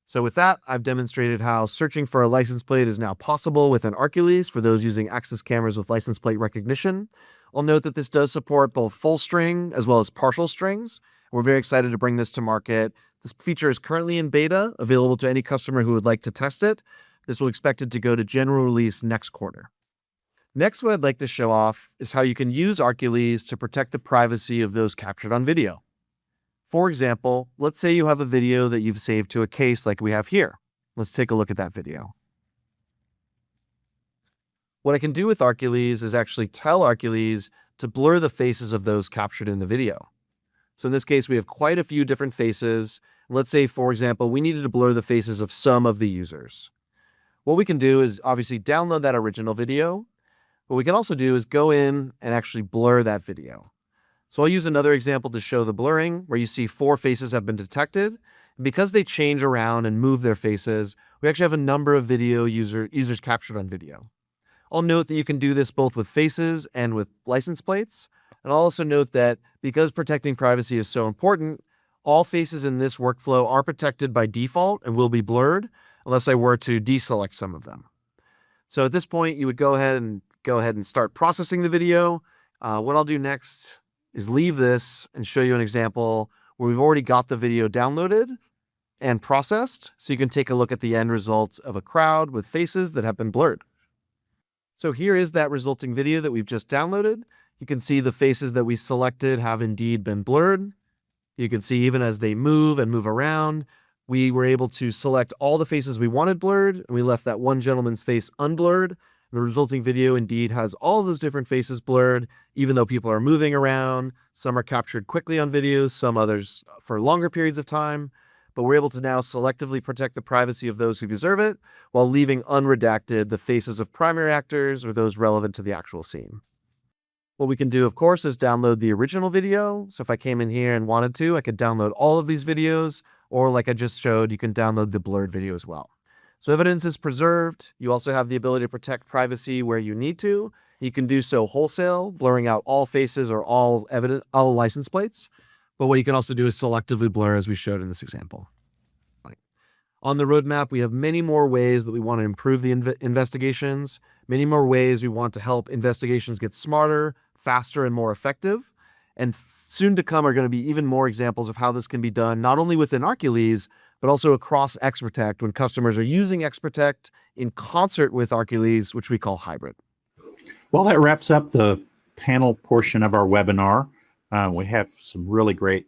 So with that, I've demonstrated how searching for a license plate is now possible within Arcules for those using access cameras with license plate recognition. I'll note that this does support both full string as well as partial strings. We're very excited to bring this to market. This feature is currently in beta, available to any customer who would like to test it. This will be expected to go to general release next quarter. Next, what I'd like to show off is how you can use Arcules to protect the privacy of those captured on video. For example, let's say you have a video that you've saved to a case like we have here. Let's take a look at that video. What I can do with Arcules is actually tell Arcules to blur the faces of those captured in the video. So in this case, we have quite a few different faces. Let's say, for example, we needed to blur the faces of some of the users. What we can do is obviously download that original video. What we can also do is go in and actually blur that video. So I'll use another example to show the blurring, where you see 4 faces have been detected. And because they change around and move their faces, we actually have a number of users captured on video. I'll note that you can do this both with faces and with license plates. And I'll also note that because protecting privacy is so important, all faces in this workflow are protected by default and will be blurred unless I were to deselect some of them. So at this point, you would go ahead and start processing the video. What I'll do next is leave this and show you an example where we've already got the video downloaded and processed, so you can take a look at the end results of a crowd with faces that have been blurred. So here is that resulting video that we've just downloaded. You can see the faces that we selected have indeed been blurred. You can see even as they move and move around, we were able to select all the faces we wanted blurred, and we left that one gentleman's face unblurred. The resulting video indeed has all of those different faces blurred, even though people are moving around. Some are captured quickly on videos, some others for longer periods of time. But we're able to now selectively protect the privacy of those who deserve it, while leaving unredacted the faces of primary actors or those relevant to the actual scene. What we can do, of course, is download the original video. So if I came in here and wanted to, I could download all of these videos, or like I just showed, you can download the blurred video as well. So evidence is preserved. You also have the ability to protect privacy where you need to. You can do so wholesale, blurring out all faces or all license plates. But what you can also do is selectively blur, as we showed in this example. On the roadmap, we have many more ways that we want to improve the investigations, many more ways we want to help investigations get smarter, faster, and more effective. And soon to come are going to be even more examples of how this can be done, not only within Arcules, but also across XProtect when customers are using XProtect in concert with Arcules, which we call hybrid. Well, that wraps up the panel portion of our webinar. We have some really great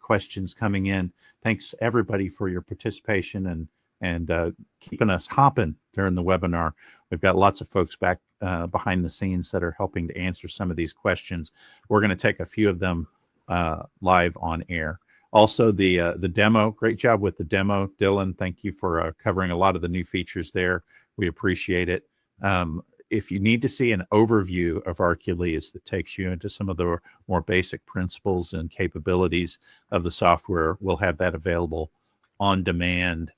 questions coming in. Thanks everybody for your participation and keeping us hopping during the webinar. We've got lots of folks back behind the scenes that are helping to answer some of these questions. We're going to take a few of them live on air. Also, the demo, great job with the demo, Dylan. Thank you for covering a lot of the new features there. We appreciate it. If you need to see an overview of Arcules that takes you into some of the more basic principles and capabilities of the software, we'll have that available on demand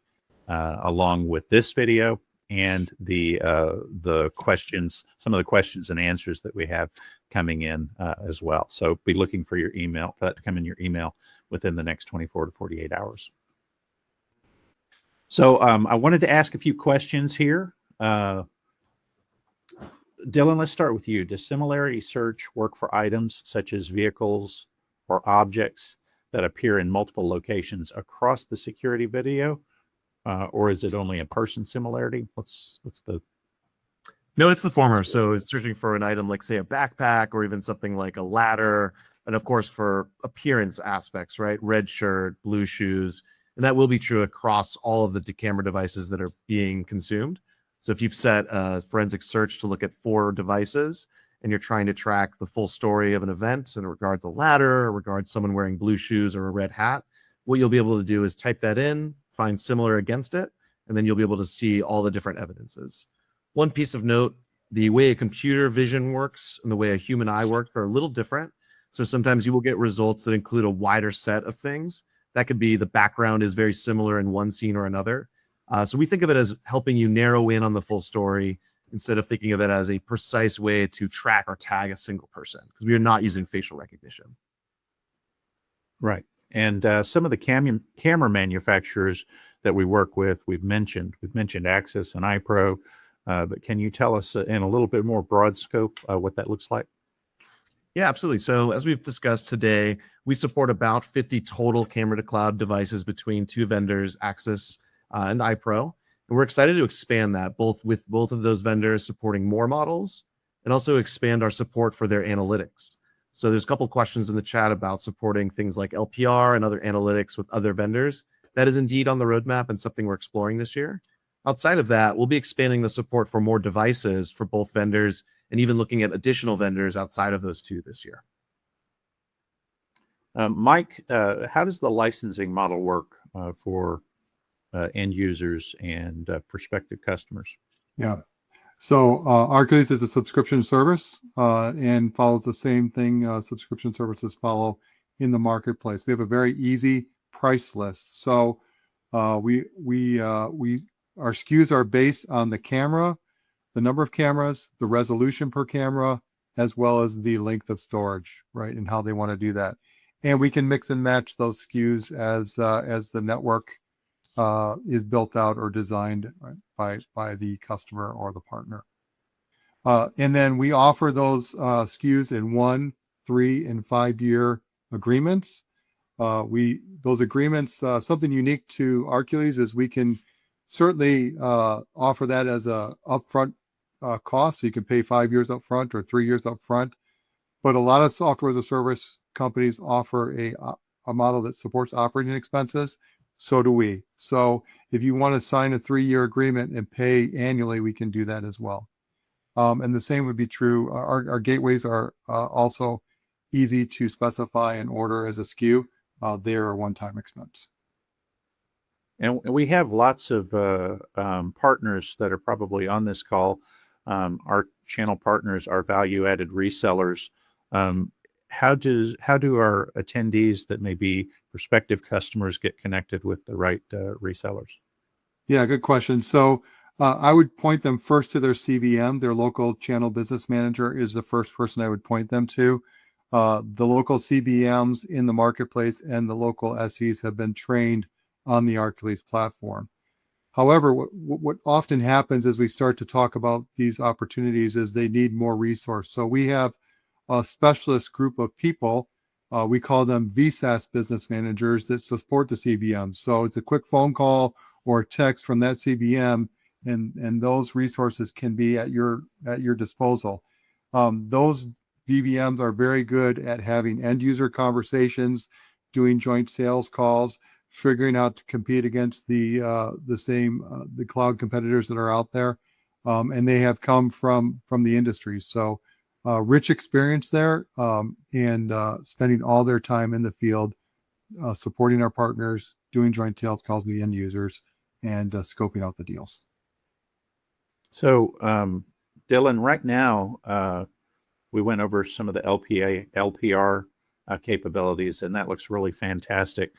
along with this video and the questions, some of the questions and answers that we have coming in as well. So be looking for your email, for that to come in your email within the next 24 to 48 hours. So I wanted to ask a few questions here. Dylan, let's start with you. Does similarity search work for items such as vehicles or objects that appear in multiple locations across the security video? Or is it only a person similarity? What's the... No, it's the former. So it's searching for an item like, say, a backpack or even something like a ladder. And of course, for appearance aspects, right? Red shirt, blue shoes. And that will be true across all of the camera devices that are being consumed. So if you've set a forensic search to look at 4 devices and you're trying to track the full story of an event in regards to a ladder or regards someone wearing blue shoes or a red hat, what you'll be able to do is type that in, find similar against it, and then you'll be able to see all the different evidences. One piece of note, the way a computer vision works and the way a human eye works are a little different. So sometimes you will get results that include a wider set of things. That could be the background is very similar in one scene or another. So we think of it as helping you narrow in on the full story instead of thinking of it as a precise way to track or tag a single person, because we are not using facial recognition. Right. And some of the camera manufacturers that we work with, we've mentioned Axis and iPro, but can you tell us in a little bit more broad scope what that looks like? Yeah, absolutely. So as we've discussed today, we support about 50 total camera to cloud devices between 2 vendors, Axis and iPro. And we're excited to expand that with both of those vendors supporting more models and also expand our support for their analytics. So there's a couple questions in the chat about supporting things like LPR and other analytics with other vendors. That is indeed on the roadmap and something we're exploring this year. Outside of that, we'll be expanding the support for more devices for both vendors and even looking at additional vendors outside of those 2 this year. Mike, how does the licensing model work for end users and prospective customers? Yeah. So Arcules is a subscription service and follows the same thing subscription services follow in the marketplace. We have a very easy price list. So our SKUs are based on the camera, the number of cameras, the resolution per camera, as well as the length of storage, right, and how they want to do that. And we can mix and match those SKUs as the network is built out or designed, right, by the customer or the partner. And then we offer those SKUs in 1, 3, and 5-year agreements. Those agreements, something unique to Arcules is we can certainly offer that as a upfront cost. So you can pay 5 years up front or 3 years up front. But a lot of software as a service companies offer a model that supports operating expenses. So do we. So if you want to sign a 3-year agreement and pay annually, we can do that as well. And the same would be true. Our gateways are also easy to specify and order as a SKU. They're a one-time expense. And we have lots of partners that are probably on this call. Our channel partners are value-added resellers. How do our attendees that may be prospective customers get connected with the right resellers? Yeah, good question. So I would point them first to their CVM. Their local channel business manager is the first person I would point them to. The local CBMs in the marketplace and the local SEs have been trained on the Arcules platform. However, what often happens as we start to talk about these opportunities is they need more resource. So we have a specialist group of people. We call them VSaaS business managers that support the CBM. So it's a quick phone call or a text from that CBM, and those resources can be at your disposal. Those VBMs are very good at having end user conversations, doing joint sales calls, figuring out to compete against the cloud competitors that are out there, and they have come from the industry. So rich experience there, and spending all their time in the field, supporting our partners, doing joint sales calls with the end users, and scoping out the deals. So, Dylan, right now, we went over some of the LPR capabilities, and that looks really fantastic.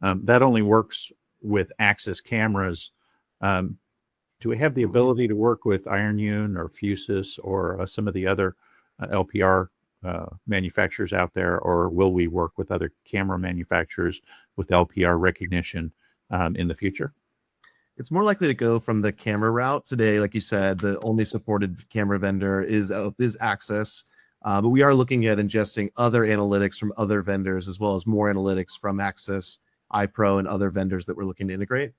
That only works with Axis cameras. Do we have the ability to work with IronUne or Fusus or some of the other LPR manufacturers out there, or will we work with other camera manufacturers with LPR recognition in the future? It's more likely to go from the camera route today. Like you said, the only supported camera vendor is Axis, but we are looking at ingesting other analytics from other vendors, as well as more analytics from Axis, iPro, and other vendors that we're looking to integrate.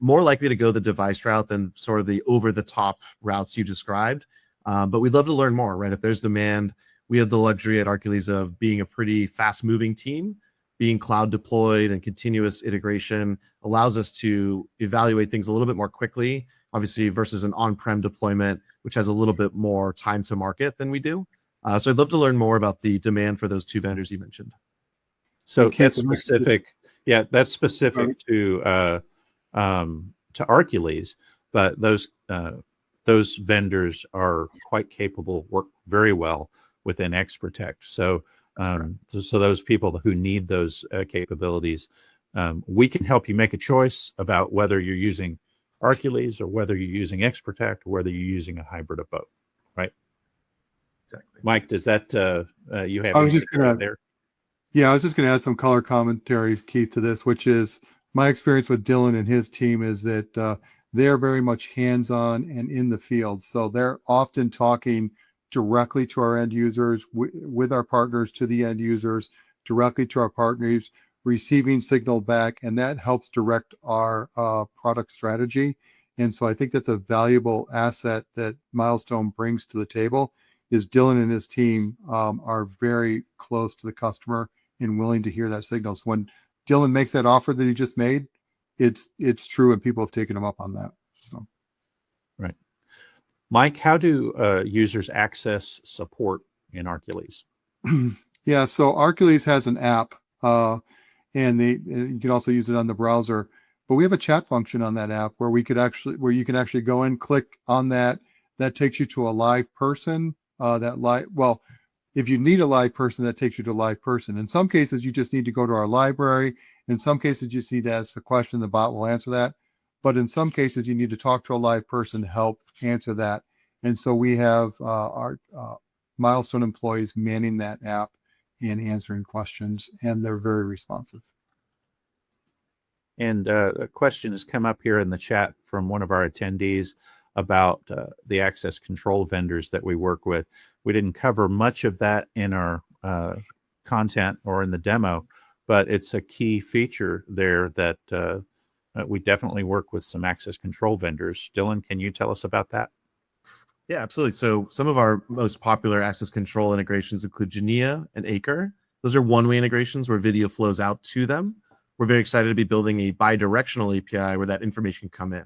More likely to go the device route than sort of the over-the-top routes you described. But we'd love to learn more, right? If there's demand, we have the luxury at Arcules of being a pretty fast-moving team. Being cloud deployed and continuous integration allows us to evaluate things a little bit more quickly obviously versus an on-prem deployment, which has a little bit more time to market than we do. So I'd love to learn more about the demand for those two vendors you mentioned. So And Keith, that's specific. Yeah, that's specific to Arcules, but those vendors are quite capable, work very well within XProtect. So so those people who need those capabilities, we can help you make a choice about whether you're using Arcules or whether you're using XProtect or whether you're using a hybrid of both, right? Exactly. Mike, does that you have I was anything just gonna, there? yeah, I was just gonna add some color commentary, Keith, to this, which is my experience with Dylan and his team is that they're very much hands-on and in the field. So they're often talking directly to our end users, with our partners to the end users, directly to our partners, receiving signal back, and that helps direct our product strategy. And so I think that's a valuable asset that Milestone brings to the table. Is Dylan and his team are very close to the customer and willing to hear that signal. So when Dylan makes that offer that he just made, it's true, and people have taken him up on that. So, Right. Mike, how do users access support in Arcules? yeah. So Arcules has an app, and you can also use it on the browser. But we have a chat function on that app where you can actually go and click on that. That takes you to a live person. If you need a live person, that takes you to a live person. In some cases, you just need to go to our library. In some cases, you just need to ask the question, the bot will answer that. But in some cases, you need to talk to a live person to help answer that. And so we have our Milestone employees manning that app and answering questions, and they're very responsive. And a question has come up here in the chat from one of our attendees about the access control vendors that we work with. We didn't cover much of that in our content or in the demo, but it's a key feature there that we definitely work with some access control vendors. Dylan, can you tell us about that? Yeah, absolutely. So some of our most popular access control integrations include Genea and Acre. Those are one-way integrations where video flows out to them. We're very excited to be building a bi-directional API where that information can come in.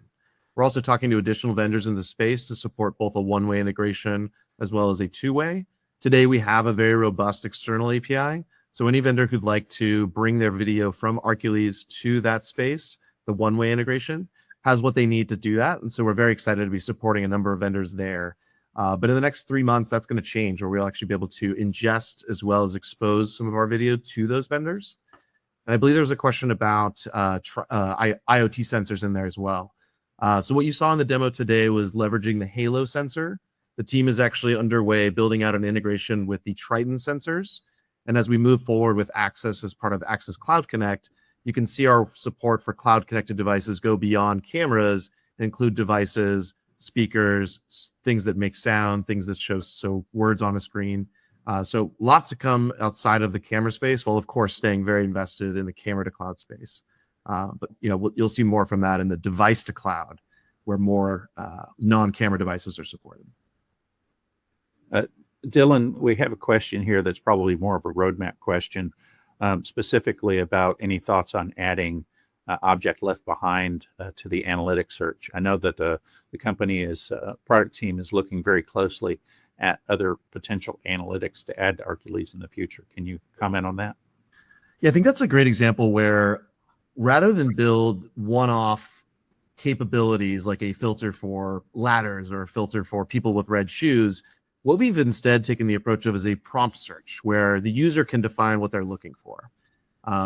We're also talking to additional vendors in the space to support both a one-way integration as well as a two-way. Today, we have a very robust external API. So any vendor who'd like to bring their video from Arcules to that space, the one-way integration, has what they need to do that. And so we're very excited to be supporting a number of vendors there. But in the next 3 months, that's going to change, where we'll actually be able to ingest as well as expose some of our video to those vendors. And I believe there was a question about IoT sensors in there as well. So what you saw in the demo today was leveraging the Halo sensor. The team is actually underway building out an integration with the Triton sensors. And as we move forward with Access as part of Access Cloud Connect, you can see our support for cloud-connected devices go beyond cameras and include devices, speakers, things that make sound, things that show words on a screen. So lots to come outside of the camera space, while of course staying very invested in the camera to cloud space. But you'll see more from that in the device to cloud, where more non-camera devices are supported. Dylan, we have a question here that's probably more of a roadmap question, specifically about any thoughts on adding object left behind to the analytics search. I know that the company product team is looking very closely at other potential analytics to add to Arcules in the future. Can you comment on that? Yeah, I think that's a great example where rather than build one-off capabilities like a filter for ladders or a filter for people with red shoes, what we've instead taken the approach of is a prompt search where the user can define what they're looking for.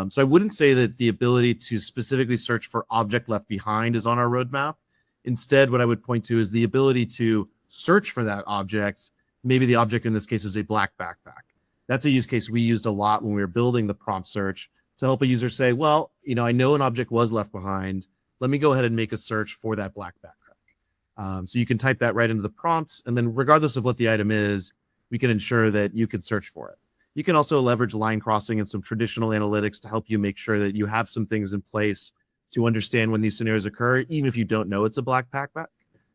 So I wouldn't say that the ability to specifically search for object left behind is on our roadmap. Instead, what I would point to is the ability to search for that object. Maybe the object in this case is a black backpack. That's a use case we used a lot when we were building the prompt search to help a user say, well, I know an object was left behind. Let me go ahead and make a search for that black backpack. So you can type that right into the prompts, and then regardless of what the item is, we can ensure that you can search for it. You can also leverage line crossing and some traditional analytics to help you make sure that you have some things in place to understand when these scenarios occur, even if you don't know it's a black backpack.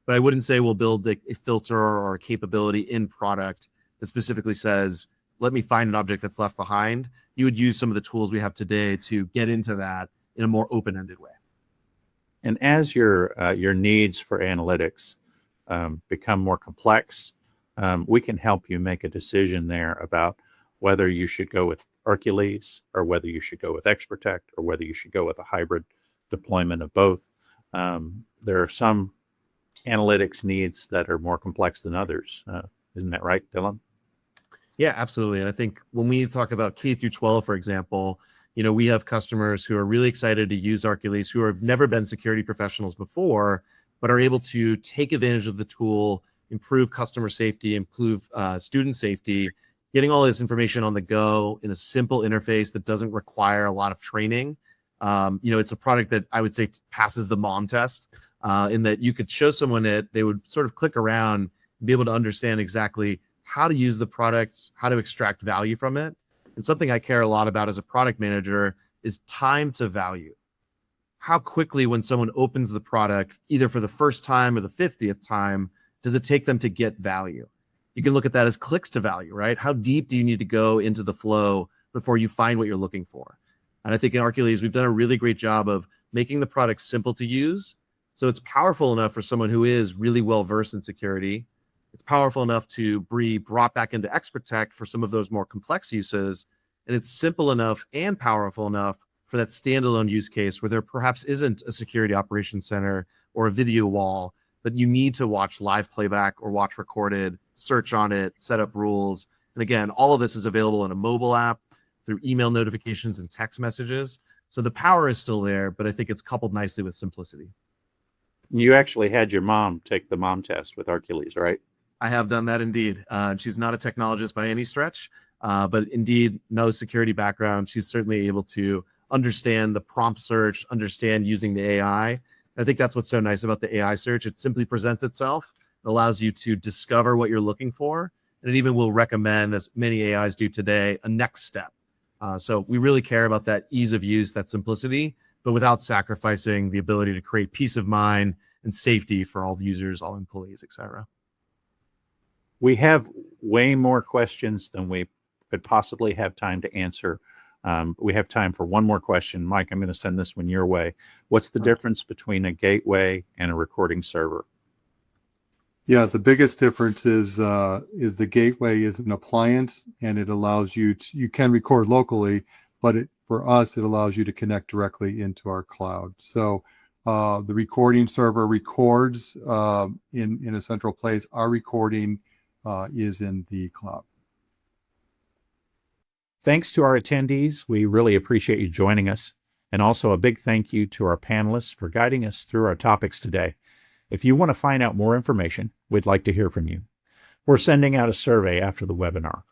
But I wouldn't say we'll build a filter or a capability in product that specifically says, let me find an object that's left behind. You would use some of the tools we have today to get into that in a more open-ended way. And as your needs for analytics become more complex, we can help you make a decision there about whether you should go with Arcules or whether you should go with XProtect or whether you should go with a hybrid deployment of both. There are some analytics needs that are more complex than others. Isn't that right, Dylan? Yeah, absolutely. And I think when we talk about K through 12, for example, we have customers who are really excited to use Arcules, who have never been security professionals before, but are able to take advantage of the tool, improve customer safety, improve student safety, getting all this information on the go in a simple interface that doesn't require a lot of training. It's a product that I would say passes the mom test, in that you could show someone it, they would sort of click around and be able to understand exactly how to use the product, how to extract value from it. And something I care a lot about as a product manager is time to value. How quickly, when someone opens the product, either for the first time or the 50th time, does it take them to get value? You can look at that as clicks to value, right? How deep do you need to go into the flow before you find what you're looking for? And I think in Arcules, we've done a really great job of making the product simple to use. So it's powerful enough for someone who is really well-versed in security. It's powerful enough to be brought back into XProtect for some of those more complex uses. And it's simple enough and powerful enough for that standalone use case where there perhaps isn't a security operations center or a video wall, but you need to watch live playback or watch recorded, search on it, set up rules. And again, all of this is available in a mobile app through email notifications and text messages. So the power is still there, but I think it's coupled nicely with simplicity. You actually had your mom take the mom test with Arcules, right? I have done that indeed. She's not a technologist by any stretch, but indeed, no security background. She's certainly able to understand the prompt search, understand using the AI. And I think that's what's so nice about the AI search. It simply presents itself. It allows you to discover what you're looking for. And it even will recommend, as many AIs do today, a next step. So we really care about that ease of use, that simplicity, but without sacrificing the ability to create peace of mind and safety for all users, all employees, et cetera. We have way more questions than we could possibly have time to answer. We have time for one more question. Mike, I'm going to send this one your way. What's the difference between a gateway and a recording server? Yeah, the biggest difference is the gateway is an appliance, and it allows you can record locally, but for us, it allows you to connect directly into our cloud. So the recording server records in a central place. Our recording is in the cloud. Thanks to our attendees. We really appreciate you joining us. And also a big thank you to our panelists for guiding us through our topics today. If you want to find out more information, we'd like to hear from you. We're sending out a survey after the webinar.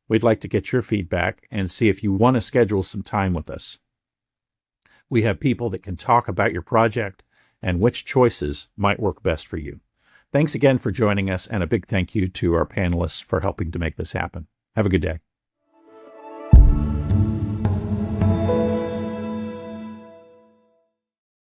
We'd like to get your feedback and see if you want to schedule some time with us. We have people that can talk about your project and which choices might work best for you. Thanks again for joining us, and a big thank you to our panelists for helping to make this happen. Have a good day.